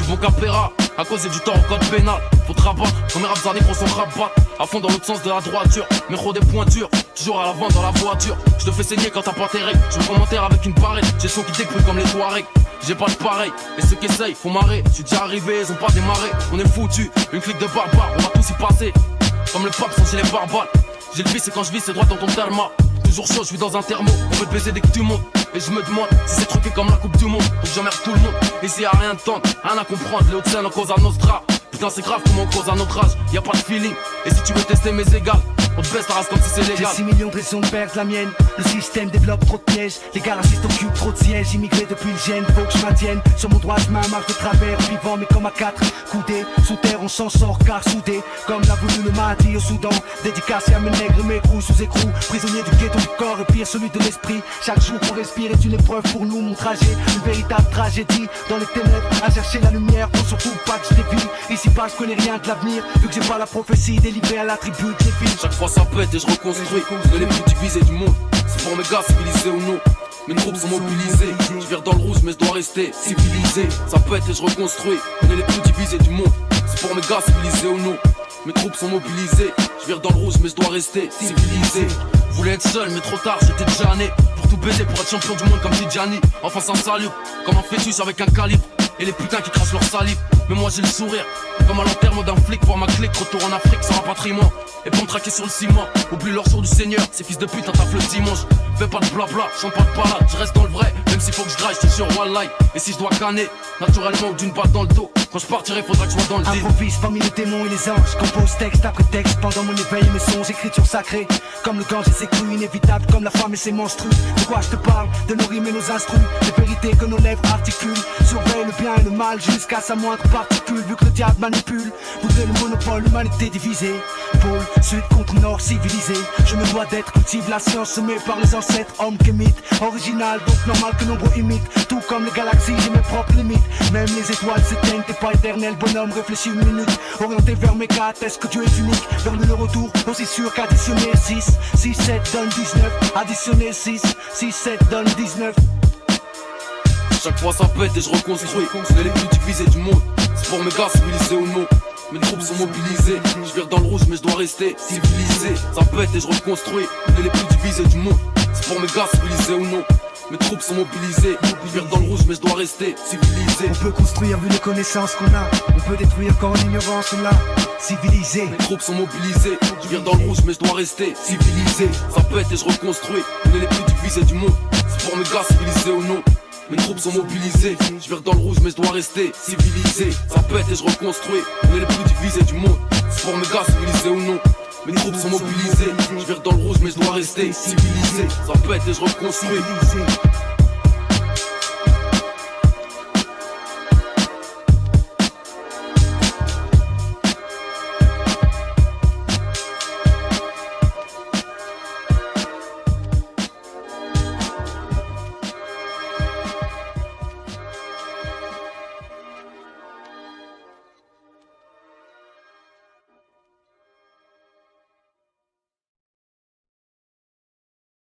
bon Capera, à cause du temps au code pénal. Faut te rabattre, quand mes raps à négro sont rabat. À fond dans l'autre sens de la droiture, métro des pointures, toujours à l'avant dans la voiture. Je te fais saigner quand t'as pas tes règles. Je me commentaire avec une barrette, j'ai le son qui découle comme les Touaregs. J'ai pas de pareil, et ceux qui essayent, faut marrer. J'suis déjà arrivé, ils ont pas démarré. On est foutu, une clique de barbares, on va tous y passer. Comme le pape sans gilet barbare. J'ai le vice et quand je vis c'est droit dans ton therma. Toujours chaud, je suis dans un thermo, on veut te baiser dès que tu montes. Et je me demande si c'est truqué comme la coupe du monde. Donc j'emmerde tout le monde, ici y'a rien de tendre, rien à comprendre, les Hauts-de-Seine en cause à Nostra. Putain c'est grave comment on cause à notre âge, y'a pas de feeling. Et si tu veux tester mes égales, on te baisse ta race comme si c'est légal. J'ai 6 millions de raisons de perdre la mienne. Le système développe trop de pièges. Les galaxies occupent trop de sièges. Immigré depuis le gène, faut que je maintienne. Sur mon droit chemin, marche de travers. Vivant mais comme à 4 coudées. Sous terre on s'en sort car soudé. Comme l'a voulu le Mahdi au Soudan. Dédicace à mes nègres, mes crews sous écrou. Prisonnier du ghetto du corps et pire celui de l'esprit. Chaque jour qu'on respire est une épreuve pour nous. Mon trajet, une véritable tragédie. Dans les ténèbres, à chercher la lumière. Faut surtout pas que je dévie. Ici pas je connais rien de l'avenir. Vu que j'ai pas la prophétie délivrée à l'attribut de les filles. Chaque fois ça pète et je reconstruis. On est les plus divisés du monde. C'est pour mes gars civilisés ou non. Mes troupes sont mobilisées. Je vire dans le rouge mais je dois rester civilisé. Ça pète et je reconstruis. On est les plus divisés du monde. C'est pour mes gars civilisés ou non. Mes troupes sont mobilisées. Je vire dans le rouge mais je dois rester civilisé. Voulais être seul mais trop tard j'étais déjà né. Pour tout baiser pour être champion du monde comme Tidjani. Enfin sans salut, comme un fœtus avec un calibre. Et les putains qui crachent leur salive. Mais moi j'ai le sourire, comme à l'enterrement d'un flic. Voir ma clique, retour en Afrique sans rapatriement. Et pour me traquer sur le ciment, oublie leur jour du Seigneur. Ces fils de pute taffent le dimanche. Fais pas de blabla, chante pas de balade, je reste dans le vrai. Même s'il faut que je graille, je te jure wallahi. Et si je dois canner, naturellement ou d'une balle dans le dos. Quand je partirai, faudra que je sois dans le deal. Improvise parmi les démons et les anges. Compose texte après texte pendant mon éveil et mes songes. Écriture sacrée, comme le Gange et ses crues. Inévitable comme la femme et ses monstrues. De quoi je te parle? De nos rimes et nos instrus. Les vérités que nos lèvres articulent. Surveille le bien et le mal jusqu'à sa moindre particule. Vu que le diable manipule, voudrait le monopole, l'humanité divisée. Pôle, sud contre nord, civilisé. Je me dois d'être, cultive la science semée par les ancêtres, hommes qu'émitent. Original, donc normal que nombreux imitent. Tout comme les galaxies, j'ai mes propres limites. Même les étoiles s'éteignent, t'es pas éternel, bonhomme, réfléchis une minute. Orienté vers mes quatre, est-ce que Dieu est unique? Vers le retour, aussi sûr qu'additionner 6, 6, 7 donne 19. Additionner 6, 6, 7 donne 19. Chaque fois ça pète et je reconstruis. On est les plus divisés du monde. C'est pour mes gars civilisés ou non. Mes troupes sont mobilisées. Je vire dans le rouge mais je dois rester civilisé. Ça pète et je reconstruis. On est les plus divisés du monde. C'est pour mes gars civilisés ou non. Mes troupes sont mobilisées. Je vire dans le rouge mais je dois rester civilisé. On peut construire vu les connaissances qu'on a. On peut détruire quand en ignorance on l'a. Civilisé. Mes troupes sont mobilisées. Je vire dans le rouge mais je dois rester civilisé. Ça pète et je reconstruis. On est les plus divisés du monde. C'est pour mes gars civilisés ou non. Mes troupes sont mobilisées, je vire dans le rouge mais je dois rester civilisé. Ça pète et je reconstruis, on est les plus divisés du monde. C'est pour mes gars civilisés ou non. Mes troupes sont mobilisées, je vire dans le rouge mais je dois rester civilisé. Ça pète et je reconstruis.